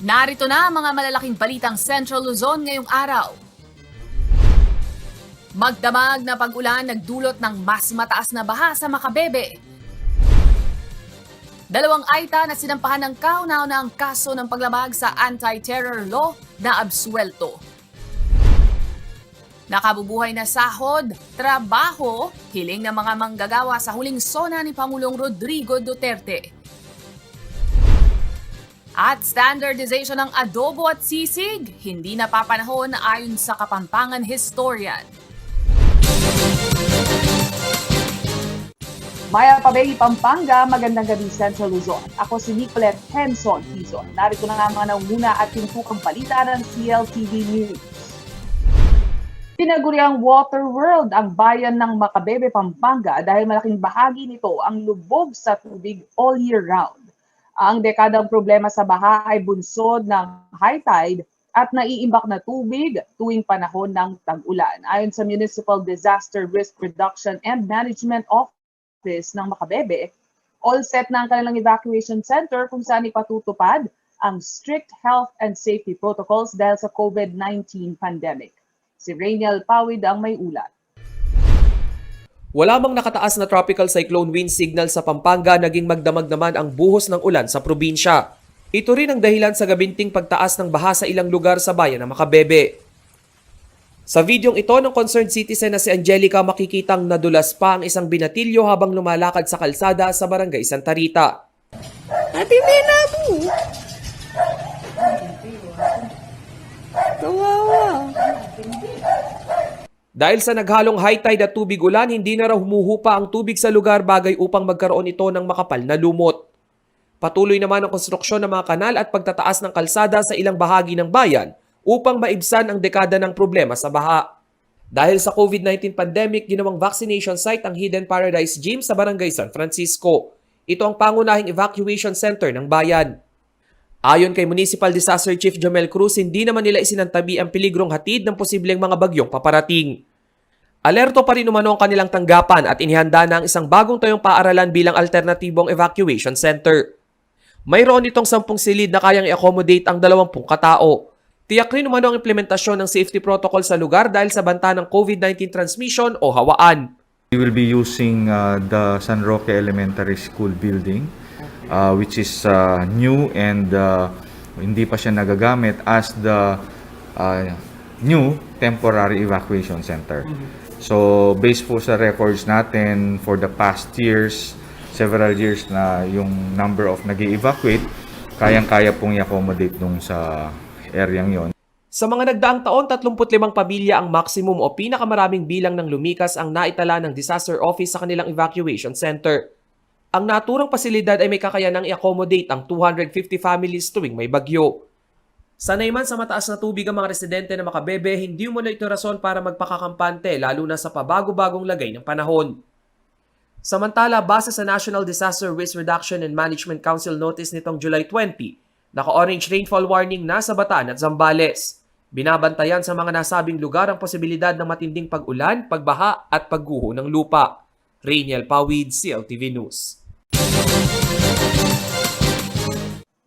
Narito na ang mga malalaking balitang Central Luzon ngayong araw. Magdamag na pag-ulan nagdulot ng mas mataas na baha sa Makabebe. Dalawang aita na sinampahan ng kauna-unahang kaso ng paglabag sa anti-terror law na absuelto. Nakabubuhay na sahod, trabaho, hiling ng mga manggagawa sa huling sona ni Pangulong Rodrigo Duterte. At standardization ng adobo at sisig, hindi napapanahon ayon sa Kapampangan historian. Maya Pabay, Pampanga, magandang gabi Central Luzon. Ako si Nicolette Henson Tizon. Narito na nga mga nauna at pintukang balita ng CLTV News. Tinaguriang Water World ang bayan ng Makabebe, Pampanga dahil malaking bahagi nito ang lubog sa tubig all year round. Ang dekadang problema sa baha ay bunsod ng high tide at naiimbak na tubig tuwing panahon ng tag-ulan. Ayon sa Municipal Disaster Risk Reduction and Management Office ng Makabebe, all set na ang kanilang evacuation center kung saan ipatutupad ang strict health and safety protocols dahil sa COVID-19 pandemic. Si Rainiel Pawid ang may ulat. Wala mang nakataas na tropical cyclone wind signal sa Pampanga, naging magdamag naman ang buhos ng ulan sa probinsya. Ito rin ang dahilan sa gabinting pagtaas ng baha sa ilang lugar sa bayan ng Makabebe. Sa videong ito ng concerned citizen na si Angelica, makikitang nadulas pa ang isang binatilyo habang lumalakad sa kalsada sa barangay Santa Rita. Ate Mena po! Kawawa! Dahil sa naghalong high tide at tubig ulan, hindi na raw humuhupa ang tubig sa lugar, bagay upang magkaroon ito ng makapal na lumot. Patuloy naman ang konstruksyon ng mga kanal at pagtataas ng kalsada sa ilang bahagi ng bayan upang maibsan ang dekada ng problema sa baha. Dahil sa COVID-19 pandemic, ginawang vaccination site ang Hidden Paradise Gym sa Barangay San Francisco. Ito ang pangunahing evacuation center ng bayan. Ayon kay Municipal Disaster Chief Jomel Cruz, hindi naman nila isinantabi ang peligrong hatid ng posibleng mga bagyong paparating. Alerto pa rin umano ang kanilang tanggapan at inihanda na ang isang bagong tayong paaralan bilang alternatibong evacuation center. Mayroon itong 10 silid na kayang i-accommodate ang 20 katao. Tiyak rin umano ang implementasyon ng safety protocol sa lugar dahil sa banta ng COVID-19 transmission o hawaan. We will be using the San Roque Elementary School building, which is new and hindi pa siya nagagamit as the new temporary evacuation center. So based po sa records natin for the past years, several years na yung number of nag-evacuate, kayang-kaya pong i-accommodate nung sa areang yon. Sa mga nagdaang taon, 35 pamilya ang maximum o pinakamaraming bilang ng lumikas ang naitala ng Disaster Office sa kanilang evacuation center. Ang naturang pasilidad ay may kakayanang i-accommodate ang 250 families tuwing may bagyo. Sanay man sa mataas na tubig ang mga residente ng Makabebe, hindi mo na ito rason para magpakakampante lalo na sa pabago-bagong lagay ng panahon. Samantala, base sa National Disaster Risk Reduction and Management Council notice nitong July 20, naka-orange rainfall warning na sa Bataan at Zambales. Binabantayan sa mga nasabing lugar ang posibilidad ng matinding pag-ulan, pagbaha at pagguho ng lupa. Rainiel Pawid, CLTV News.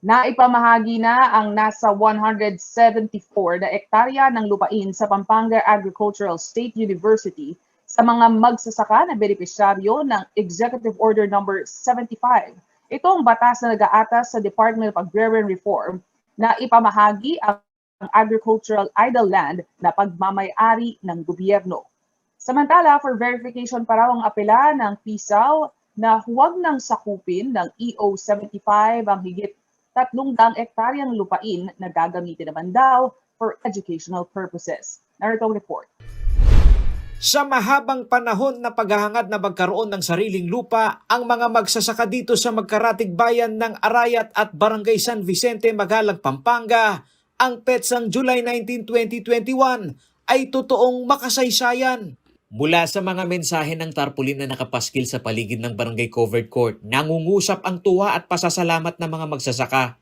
Naipamahagi na ang nasa 174 na ektarya ng lupain sa Pampanga Agricultural State University sa mga magsasaka na benepisyaryo ng Executive Order No. 75. Ito ang batas na nag-aatas sa Department of Agrarian Reform na ipamahagi ang agricultural idle land na pagmamay-ari ng gobyerno. Samantala, for verification pa raw ang apela ng PISAW na huwag nang sakupin ng EO 75 ang higit 300 ektaryang lupain na gagamitin naman daw for educational purposes. Narito ang report. Sa mahabang panahon na paghahangad na magkaroon ng sariling lupa, ang mga magsasaka dito sa magkaratig bayan ng Arayat at Barangay San Vicente, Magalang, Pampanga, ang petsang July 19, 2021 ay totoong makasaysayan. Mula sa mga mensahe ng tarpaulin na nakapaskil sa paligid ng Barangay Covered Court, nangungusap ang tuwa at pasasalamat ng mga magsasaka.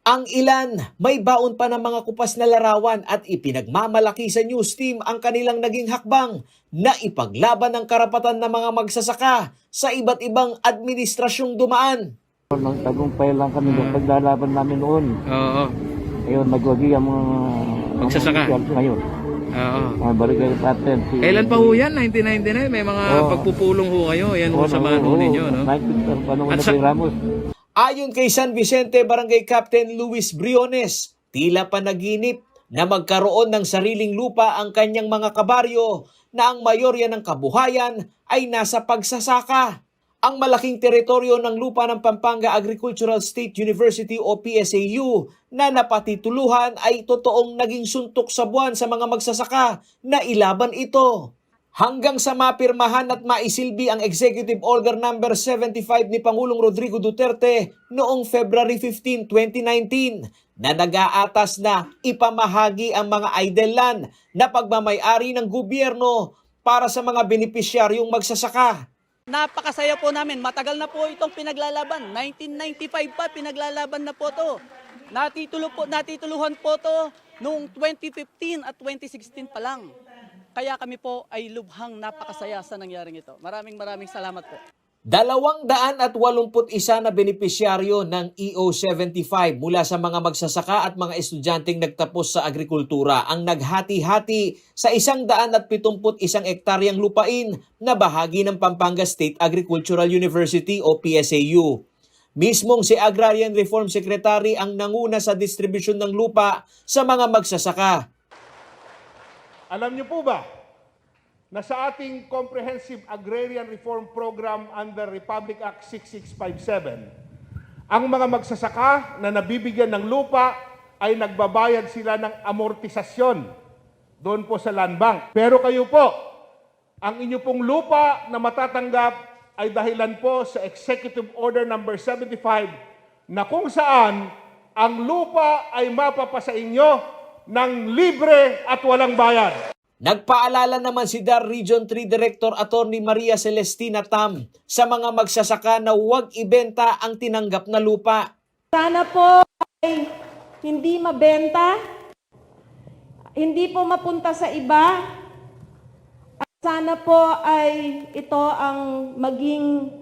Ang ilan, may baon pa ng mga kupas na larawan at ipinagmamalaki sa news team ang kanilang naging hakbang na ipaglaban ang karapatan ng mga magsasaka sa iba't ibang administrasyong dumaan. Nang tagumpay lang kami ng paglalaban namin noon. Oo. Ngayon, nagwagi ang mga Magsasaka. mga opisyal ngayon. Oo. Mga barangay captain. Kailan pa ho yan? 1999? May mga Oo. pagpupulong ho kayo. Yan ho sa mga ninyo, no? Panahon At na sa- kay Ramos. Ayon kay San Vicente Barangay Captain Luis Briones, tila panaginip na magkaroon ng sariling lupa ang kanyang mga kabaryo na ang mayorya ng kabuhayan ay nasa pagsasaka. Ang malaking teritoryo ng lupa ng Pampanga Agricultural State University o PSAU na napatituluhan ay totoong naging suntok sa buwan sa mga magsasaka na ilaban ito. Hanggang sa mapirmahan at maisilbi ang Executive Order Number 75 ni Pangulong Rodrigo Duterte noong February 15, 2019 na nag-aatas na ipamahagi ang mga idle land na pagmamay-ari ng gobyerno para sa mga benepisyaryong magsasaka. Napakasaya po namin. Matagal na po itong pinaglalaban. 1995 pa pinaglalaban na po to. Natituluhan po to noong 2015 at 2016 pa lang. Kaya kami po ay lubhang napakasaya sa nangyaring ito. Maraming salamat po. 281 na benepisyaryo ng EO75 mula sa mga magsasaka at mga estudyanteng nagtapos sa agrikultura ang naghati-hati sa 171 ektaryang lupain na bahagi ng Pampanga State Agricultural University o PSAU. Mismong si Agrarian Reform Secretary ang nanguna sa distribusyon ng lupa sa mga magsasaka. Alam niyo po ba na sa ating Comprehensive Agrarian Reform Program under Republic Act 6657, ang mga magsasaka na nabibigyan ng lupa ay nagbabayad sila ng amortisasyon doon po sa land bank. Pero kayo po, ang inyo pong lupa na matatanggap ay dahilan po sa Executive Order Number 75 na kung saan ang lupa ay mapapasa inyo ng libre at walang bayad. Nagpaalala naman si DAR Region 3 Director Attorney Maria Celestina Tam sa mga magsasaka na huwag ibenta ang tinanggap na lupa. Sana po ay hindi mabenta, hindi po mapunta sa iba. At sana po ay ito ang maging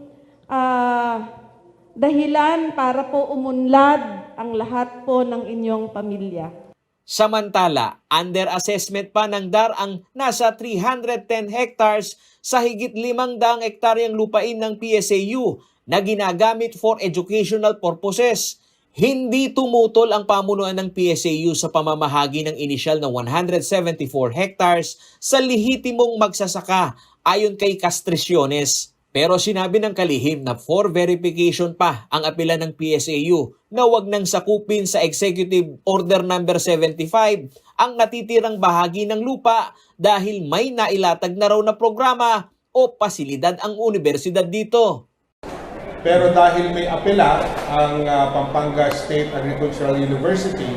dahilan para po umunlad ang lahat po ng inyong pamilya. Samantala, under assessment pa ng DAR ang nasa 310 hectares sa higit 500 hektaryang lupain ng PSAU na ginagamit for educational purposes. Hindi tumutol ang pamunuan ng PSAU sa pamamahagi ng inisyal na 174 hectares sa lehitimong magsasaka ayon kay Castreciones. Pero sinabi ng kalihim na for verification pa ang apela ng PSAU na wag nang sakupin sa Executive Order Number 75 ang natitirang bahagi ng lupa dahil may nailatag na raw na programa o pasilidad ang universidad dito. Pero dahil may apela ang Pampanga State Agricultural University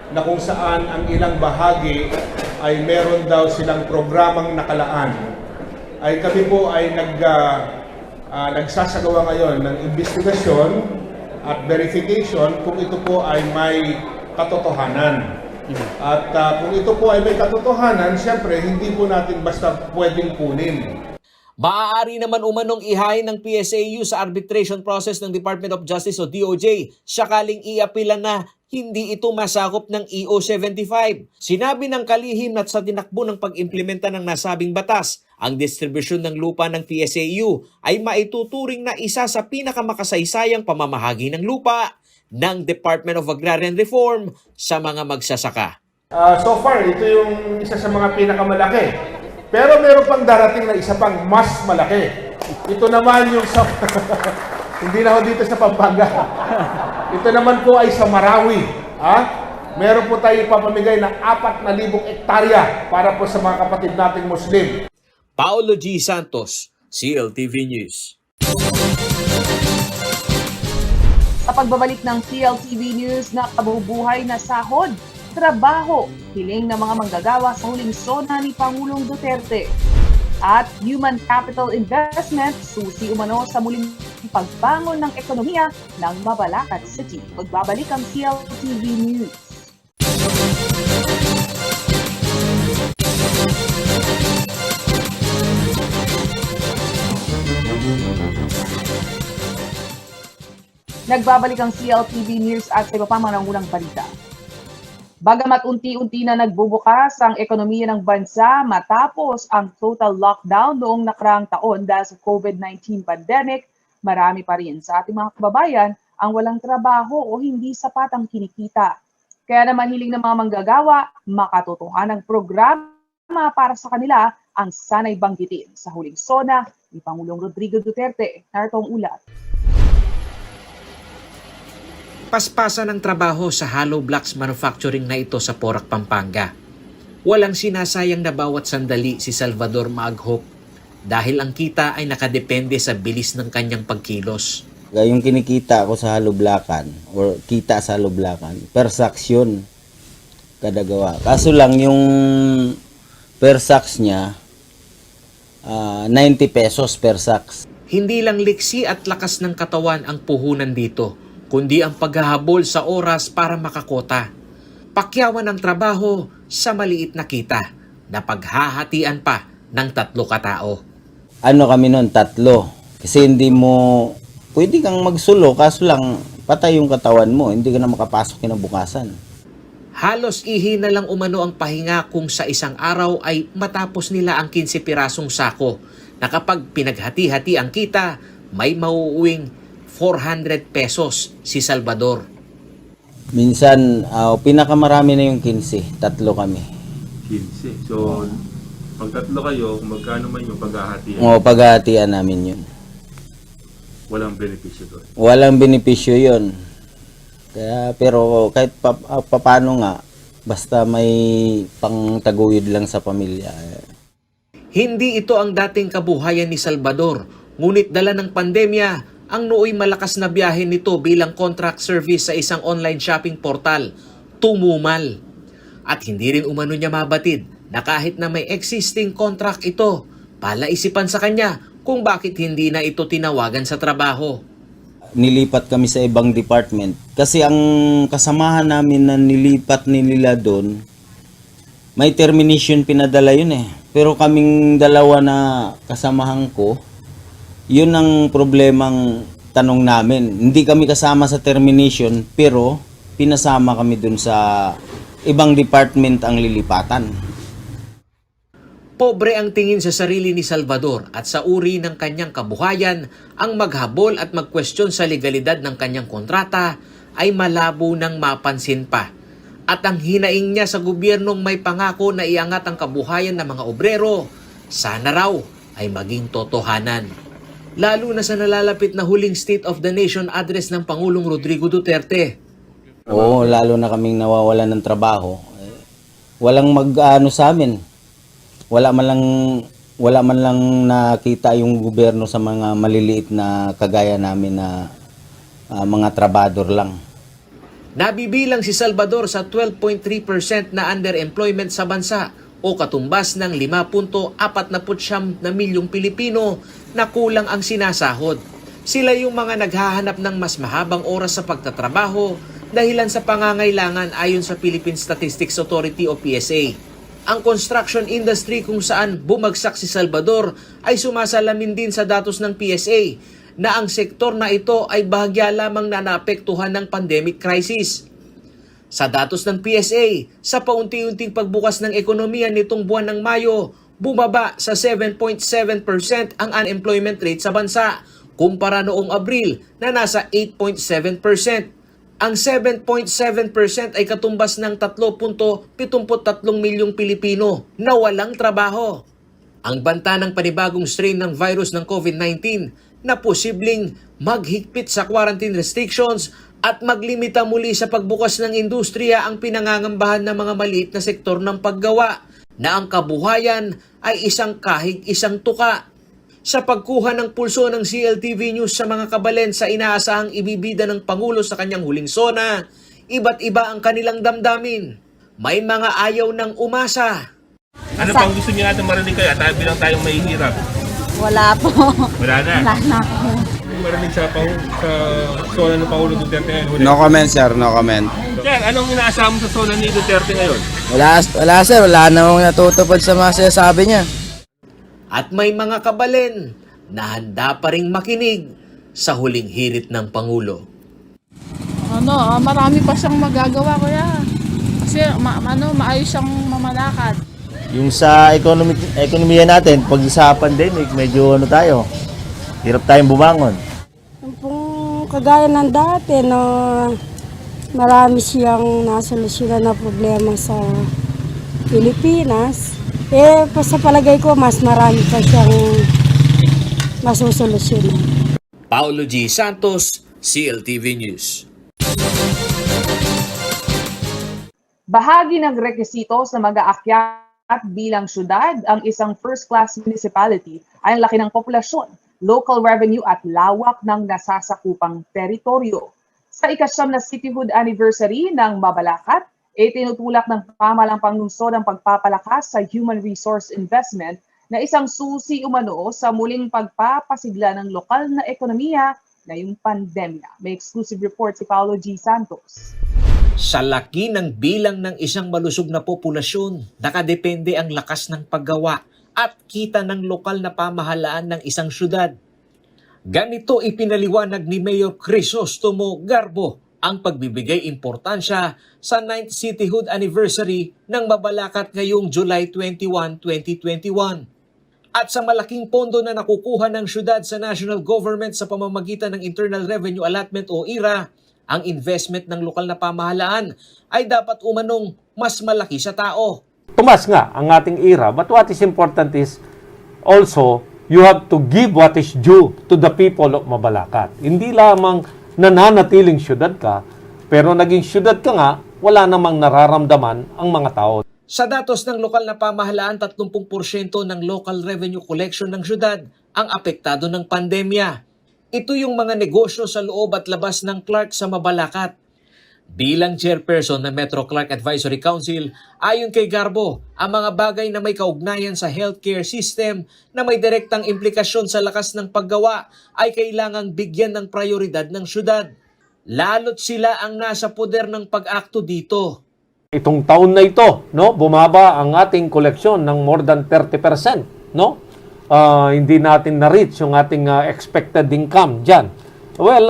na kung saan ang ilang bahagi ay meron daw silang programang nakalaan, ay kami po ay nagsasagawa ngayon ng investigasyon at verification kung ito po ay may katotohanan. At kung ito po ay may katotohanan, siyempre hindi po natin basta pwedeng kunin. Maaari naman umanong ihain ng PSAU sa arbitration process ng Department of Justice o DOJ sakaling iapila na hindi ito masakop ng EO75. Sinabi ng kalihim na sa tinakbo ng pag-implementa ng nasabing batas, ang distribusyon ng lupa ng PSAU ay maituturing na isa sa pinakamakasaysayang pamamahagi ng lupa ng Department of Agrarian Reform sa mga magsasaka. So far, ito yung isa sa mga pinakamalaki. Pero meron pang darating na isa pang mas malaki. Ito naman yung sa... Hindi na ho dito sa Pampanga. Ito naman po ay sa Marawi. Meron po tayo ipapamigay ng 4,000 hektarya para po sa mga kapatid nating Muslim. Paolo G. Santos, CLTV News. Sa pagbabalik ng CLTV News na kabubuhay na sahod, trabaho, hiling ng mga manggagawa sa huling sona ni Pangulong Duterte. At human capital investment, susi umano sa muling pagbangon ng ekonomiya ng Mabalacat City. Magbabalik ang CLTV News. Nagbabalik ang CLTV News at sa iba pang mga nangunang balita. Bagamat unti-unti na nagbubukas ang ekonomiya ng bansa matapos ang total lockdown noong nakaraang taon dahil sa COVID-19 pandemic, marami pa rin sa ating mga kababayan ang walang trabaho o hindi sapat ang kinikita. Kaya naman hiling ng mga manggagawa, makatotohanan ng programa para sa kanila ang sanay banggitin sa huling SONA ni Pangulong Rodrigo Duterte. Narito ang ulat. Paspasan ng trabaho sa hollow blocks manufacturing na ito sa Porac, Pampanga. Walang sinasayang na bawat sandali si Salvador Maaghop dahil ang kita ay nakadepende sa bilis ng kanyang pagkilos. Yung kinikita ko sa hollow blockan or kita sa hollow blockan, per sacks yun kada gawa. Kaso lang yung per sacks niya, 90 pesos per sacks. Hindi lang liksi at lakas ng katawan ang puhunan dito, kundi ang paghahabol sa oras para makakota. Pakyawan ng trabaho sa maliit na kita na paghahatian pa ng 3 katao. Ano kami nun? 3. Kasi hindi mo, pwede kang magsulo, kaso lang patay yung katawan mo, hindi ka na makapasok kinabukasan. Halos ihi na lang umano ang pahinga kung sa isang araw ay matapos nila ang 15 pirasong sako na kapag pinaghati-hati ang kita, may mauuwing 400 pesos si Salvador. Minsan, pinakamarami na yung 15, 3 kami. 15. So, pag 3 kayo, kung magkano man yung paghahatian, O, paghahatian namin yun. walang benepisyo doon. Walang benepisyo yun. Kaya, pero kahit paano nga, basta may pangtaguyod lang sa pamilya. Hindi ito ang dating kabuhayan ni Salvador, ngunit dala ng pandemya, ang nooy malakas na biyahe nito bilang contract service sa isang online shopping portal, tumumal. At hindi rin umano niya mabatid na kahit na may existing contract ito, palaisipan sa kanya kung bakit hindi na ito tinawagan sa trabaho. Nilipat kami sa ibang department. Kasi ang kasamahan namin na nilipat nila doon, may termination pinadala yun eh. Pero kaming dalawa na kasamahan ko, yun ang problemang tanong namin. Hindi kami kasama sa termination, pero pinasama kami doon sa ibang department ang lilipatan. Pobre ang tingin sa sarili ni Salvador at sa uri ng kanyang kabuhayan, ang maghabol at magkwestiyon sa legalidad ng kanyang kontrata ay malabo nang mapansin pa. At ang hinaing niya sa gobyernong may pangako na iangat ang kabuhayan ng mga obrero, sana raw ay maging totohanan. Lalo na sa nalalapit na huling State of the Nation address ng Pangulong Rodrigo Duterte. Oo, lalo na kaming nawawalan ng trabaho. Walang mag-ano sa amin. Wala man lang nakita yung gobyerno sa mga maliliit na kagaya namin na mga trabador lang. Nabibilang si Salvador sa 12.3% na underemployment sa bansa o katumbas ng 5.49 na milyong Pilipino na kulang ang sinasahod. Sila yung mga naghahanap ng mas mahabang oras sa pagtatrabaho dahilan sa pangangailangan ayon sa Philippine Statistics Authority o PSA. Ang construction industry kung saan bumagsak si Salvador ay sumasalamin din sa datos ng PSA na ang sektor na ito ay bahagya lamang na naapektuhan ng pandemic crisis. Sa datos ng PSA, sa paunti-unting pagbukas ng ekonomiya nitong buwan ng Mayo, bumaba sa 7.7% ang unemployment rate sa bansa kumpara noong Abril na nasa 8.7%. Ang 7.7% ay katumbas ng 3.73 milyong Pilipino na walang trabaho. Ang banta ng panibagong strain ng virus ng COVID-19 na posibleng maghigpit sa quarantine restrictions at maglimita muli sa pagbukas ng industriya ang pinangangambahan ng mga maliit na sektor ng paggawa na ang kabuhayan ay isang kahig isang tuka. Sa pagkuha ng pulso ng CLTV News sa mga kabalen sa inaasahang ibibida ng Pangulo sa kanyang huling SONA, iba't iba ang kanilang damdamin. May mga ayaw ng umasa. Ano pang gusto niyo natin marinig kayo at bilang tayong mahihirap? Wala po. Wala na. Wala na po. Marinig sa SONA ng Pangulo Duterte ngayon. No comment sir, no comment. Sir, anong inaasahan mo sa SONA ni Duterte ngayon? Wala sir, wala namang natutupad sa mga sinasabi niya. At may mga kabalen na handa pa ring makinig sa huling hirit ng Pangulo. marami pa siyang magagawa, kuya. Kasi maayos siyang mamalakad. Yung sa ekonomiya natin, pag sa pandemic, medyo tayo, hirap tayong bumangon. Kung kagaya ng dati na marami siyang nasolusyonan na problema sa Pilipinas, sa palagay ko, mas marami pa siyang masusolusyonan. Paulo G. Santos, CLTV News. Bahagi ng rekisito sa mag-aakyat bilang syudad ang isang first-class municipality ay ang laki ng populasyon, local revenue at lawak ng nasasakupang teritoryo. Sa ikasyam na cityhood anniversary ng Mabalacat, tinutulak ng pamahalang panglungsod ang pagpapalakas sa human resource investment na isang susi umano sa muling pagpapasigla ng lokal na ekonomiya ngayong pandemya. May exclusive report si Paulo G. Santos. Sa laki ng bilang ng isang malusog na populasyon, nakadepende ang lakas ng paggawa at kita ng lokal na pamahalaan ng isang syudad. Ganito ipinaliwanag ni Mayor Crisostomo Garbo ang pagbibigay importansya sa 9th Cityhood Anniversary ng Mabalacat ngayong July 21, 2021. At sa malaking pondo na nakukuha ng syudad sa national government sa pamamagitan ng Internal Revenue Allotment o IRA, ang investment ng lokal na pamahalaan ay dapat umanong mas malaki sa tao. Tumas nga ang ating IRA, but what is important is also you have to give what is due to the people of Mabalacat. Hindi lamang nananatiling syudad ka, pero naging syudad ka nga, wala namang nararamdaman ang mga tao. Sa datos ng lokal na pamahalaan, 30% ng local revenue collection ng syudad ang apektado ng pandemya. Ito yung mga negosyo sa loob at labas ng Clark sa Mabalacat. Bilang chairperson ng Metro Clark Advisory Council, ayon kay Garbo, ang mga bagay na may kaugnayan sa healthcare system na may direktang implikasyon sa lakas ng paggawa ay kailangang bigyan ng prioridad ng syudad. Lalo't sila ang nasa poder ng pag-akto dito. Itong taon na ito, no, bumaba ang ating koleksyon ng more than 30%, no? Hindi natin na-reach yung ating expected income dyan. Well,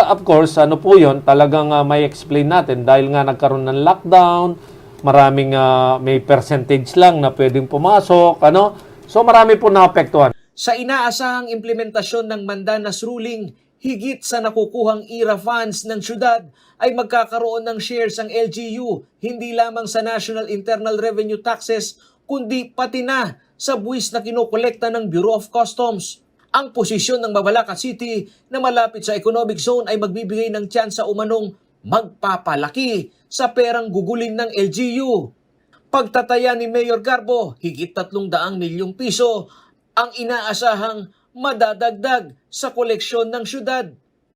of course, ano po yun, talagang may explain natin dahil nga nagkaroon ng lockdown, maraming may percentage lang na pwedeng pumasok, ano? So marami po naapektuhan. Sa inaasahang implementasyon ng Mandanas ruling, higit sa nakukuhang IRA funds ng syudad ay magkakaroon ng shares ang LGU, hindi lamang sa National Internal Revenue Taxes, kundi pati na sa buwis na kinokolekta ng Bureau of Customs. Ang posisyon ng Mabalacat City na malapit sa economic zone ay magbibigay ng tsansa umanong magpapalaki sa perang gugulin ng LGU. Pagtataya ni Mayor Garbo, higit 300 milyong piso ang inaasahang madadagdag sa koleksyon ng syudad.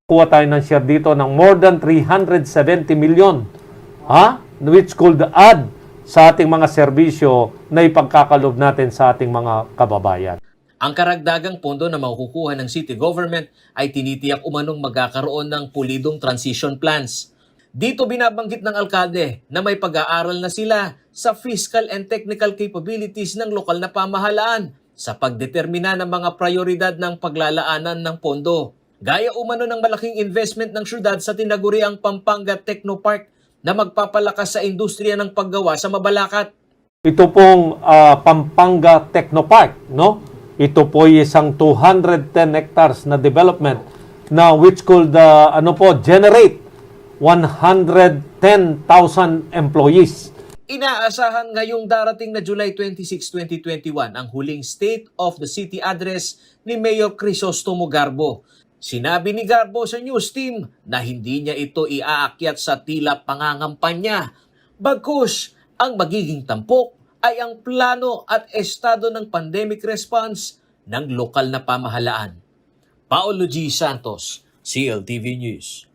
Kuha tayo ng share dito ng more than 370 million, which could add sa ating mga serbisyo na ipagkakalob natin sa ating mga kababayan. Ang karagdagang pondo na makukuha ng city government ay tinitiyak umanong magkakaroon ng pulidong transition plans. Dito binabanggit ng alkalde na may pag-aaral na sila sa fiscal and technical capabilities ng lokal na pamahalaan sa pagdetermina ng mga prioridad ng paglalaanan ng pondo. Gaya umano ng malaking investment ng syudad sa tinaguriang Pampanga Technopark na magpapalakas sa industriya ng paggawa sa Mabalacat. Ito pong Pampanga Technopark, no? Ito po isang 210 hectares na development na which could generate 110,000 employees. Inaasahan ngayong darating na July 26, 2021 ang huling State of the City address ni Mayor Crisostomo Garbo. Sinabi ni Garbo sa news team na hindi niya ito iaakyat sa tila pangangampanya. Bagkus, ang magiging tampok ay ang plano at estado ng pandemic response ng lokal na pamahalaan. Paulo G. Santos, CLTV News.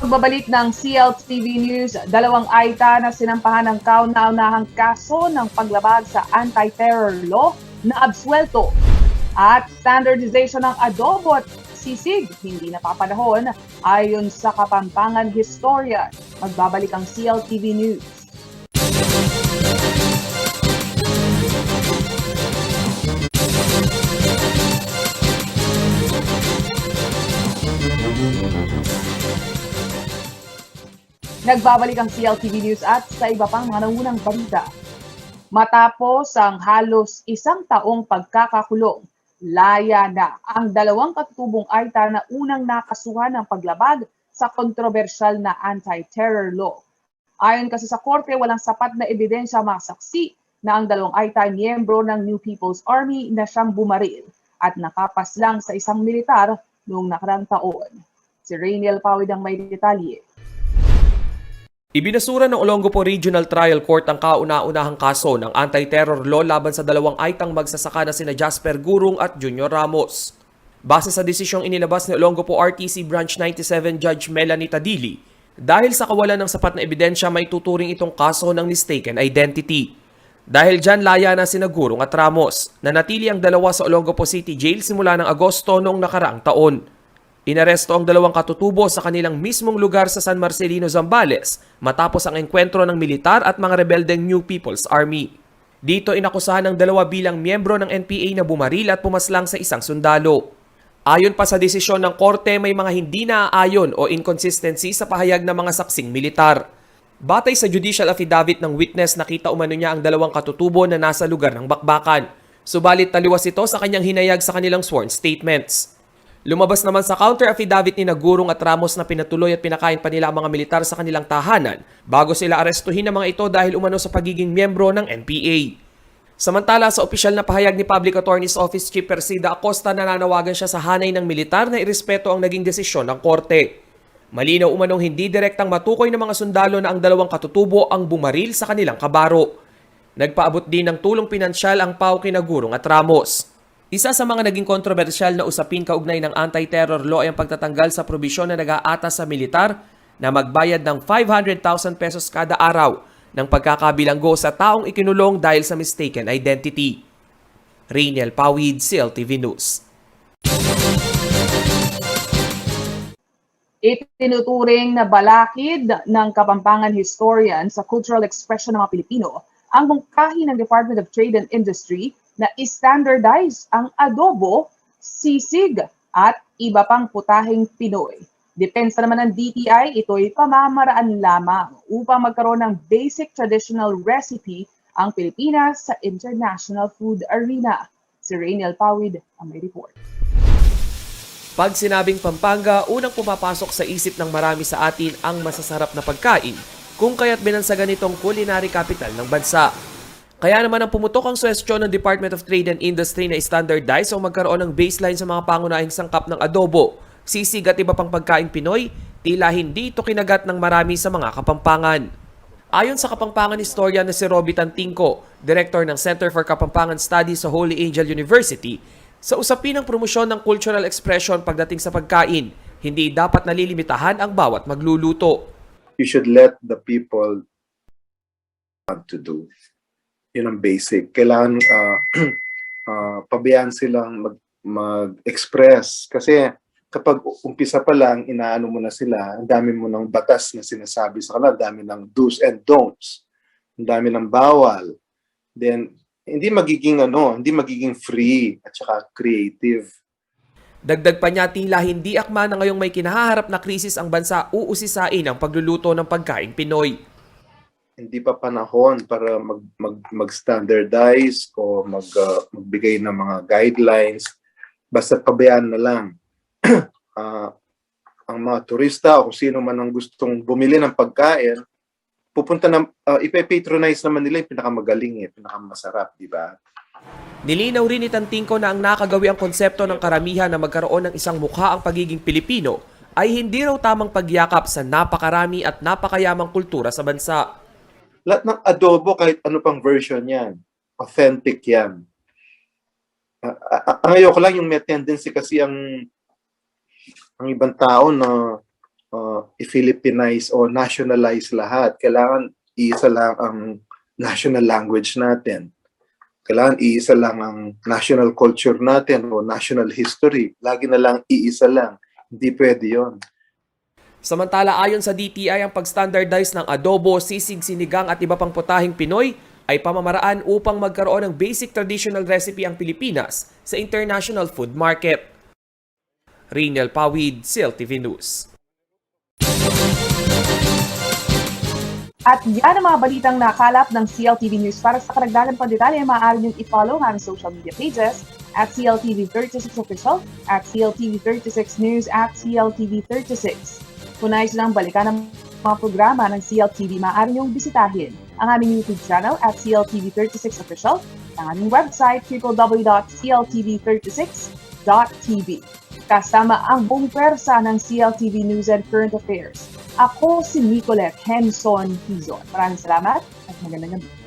Pagbabalik ng CLTV News, 2 AITA na sinampahan ng kauna-unahang kaso ng paglabag sa anti-terror law na absuelto. At standardization ng adobo at sisig hindi napapanahon ayon sa Kapampangan historian. Magbabalik ang CLTV News. Nagbabalik ang CLTV News at sa iba pang mga nangunang balita. Matapos ang halos isang taong pagkakakulong, laya na ang 2 katutubong Aita na unang nakasuhan ng paglabag sa kontrobersyal na anti-terror law. Ayon kasi sa korte, walang sapat na ebidensya mga saksi na ang 2 Aita ay miyembro ng New People's Army na siyang bumaril at nakapas lang sa isang militar noong nakarang taon. Si Rainiel Pawid ang may detalye. Ibinasura ng Olongapo Regional Trial Court ang kauna-unahang kaso ng anti-terror law laban sa 2 Aitang magsasaka na sina Jasper Gurung at Junior Ramos. Base sa desisyong inilabas ni Olongapo RTC Branch 97 Judge Melanie Tadili, dahil sa kawalan ng sapat na ebidensya may tuturing itong kaso ng mistaken identity. Dahil dyan laya na sina Gurung at Ramos, nanatili ang 2 sa Olongapo City Jail simula ng Agosto noong nakaraang taon. Inaresto ang 2 katutubo sa kanilang mismong lugar sa San Marcelino, Zambales matapos ang engkwentro ng militar at mga rebeldeng New People's Army. Dito inakusahan ng 2 bilang miyembro ng NPA na bumaril at pumaslang sa isang sundalo. Ayon pa sa desisyon ng korte, may mga hindi naaayon o inconsistency sa pahayag ng mga saksing militar. Batay sa judicial affidavit ng witness, nakita umano niya ang 2 katutubo na nasa lugar ng bakbakan. Subalit taliwas ito sa kanyang hinayag sa kanilang sworn statements. Lumabas naman sa counter affidavit ni Gurung at Ramos na pinatuloy at pinakain pa nila ang mga militar sa kanilang tahanan bago sila arestuhin ng mga ito dahil umano sa pagiging miyembro ng NPA. Samantala, sa opisyal na pahayag ni Public Attorney's Office Chief Persida Acosta, nananawagan siya sa hanay ng militar na irespeto ang naging desisyon ng korte. Malinaw umanong hindi direktang matukoy ng mga sundalo na ang 2 katutubo ang bumaril sa kanilang kabaro. Nagpaabot din ng tulong pinansyal ang PAO kina Gurung at Ramos. Isa sa mga naging kontrobersyal na usapin kaugnay ng anti-terror law ay ang pagtatanggal sa probisyon na nag-aatas sa militar na magbayad ng 500,000 pesos kada araw ng pagkakabilanggo sa taong ikinulong dahil sa mistaken identity. Rainiel Pawid, CLTV News. Itinuturing na balakid ng Kapampangan historian sa cultural expression ng mga Pilipino ang mungkahi ng Department of Trade and Industry na i-standardize ang adobo, sisig at iba pang putaheng Pinoy. Depensa naman ng DTI, ito'y pamamaraan lamang upang magkaroon ng basic traditional recipe ang Pilipinas sa international food arena. Si Rainiel Pawid ang may report. Pag sinabing Pampanga, unang pumapasok sa isip ng marami sa atin ang masasarap na pagkain, kung kaya't binansagan itong culinary capital ng bansa. Kaya naman ang pumutok ang suwestyon ng Department of Trade and Industry na standardize o magkaroon ng baseline sa mga pangunahing sangkap ng adobo, sisig at iba pang pagkain Pinoy, tila hindi ito kinagat ng marami sa mga Kapampangan. Ayon sa Kapampangan historian na si Roby Tantingco, Director ng Center for Kapampangan Studies sa Holy Angel University, sa usapin ng promosyon ng cultural expression pagdating sa pagkain, hindi dapat nalilimitahan ang bawat magluluto. You should let the people want to do. Yun ang basic. Kailangan pabayaan silang mag-express. Kasi kapag umpisa pa lang, inaano mo na sila, ang dami mo ng batas na sinasabi sa kanila, ang dami ng do's and don'ts, ang dami ng bawal. Then, hindi magiging free at saka creative. Dagdag pa niya, tila hindi akma na ngayong may kinahaharap na krisis ang bansa uusisain ang pagluluto ng pagkain Pinoy. Hindi pa panahon para mag-standardize o magbigay ng mga guidelines. Basta pabayaan na lang. Ang mga turista o kung sino man ang gustong bumili ng pagkain, pupunta na, ipe-patronize naman nila yung pinakamagaling, pinakamasarap, di ba? Nilinaw rin ni Tantingco na ang nakagawi ang konsepto ng karamihan na magkaroon ng isang mukha ang pagiging Pilipino ay hindi raw tamang pagyakap sa napakarami at napakayamang kultura sa bansa. Lahat ng adobo, kahit ano pang version yan, authentic yan. Ang ayoko lang yung may tendency kasi ang ibang tao na i-Philippinize o nationalize lahat. Kailangan iisa lang ang national language natin. Kailangan iisa lang ang national culture natin o national history. Lagi na lang iisa lang. Hindi pwede yun. Samantala, ayon sa DTI, ang pag-standardize ng adobo, sisig, sinigang at iba pang putaheng Pinoy ay pamamaraan upang magkaroon ng basic traditional recipe ang Pilipinas sa international food market. Rinel Pawid, CLTV News. At yan ang mga balitang nakalap ng CLTV News. Para sa karagdagan pang detalye, maaari niyong i-follow ang social media pages at CLTV36 Official, at CLTV36 News, at CLTV36. Kung nais lang balikan ang mga programa ng CLTV, maaari niyong bisitahin ang aming YouTube channel at CLTV36 Official, ang aming website www.cltv36.tv. Kasama ang buong pwersa ng CLTV News and Current Affairs. Ako si Nicolette Henson Hizon. Maraming salamat at magandang gabi.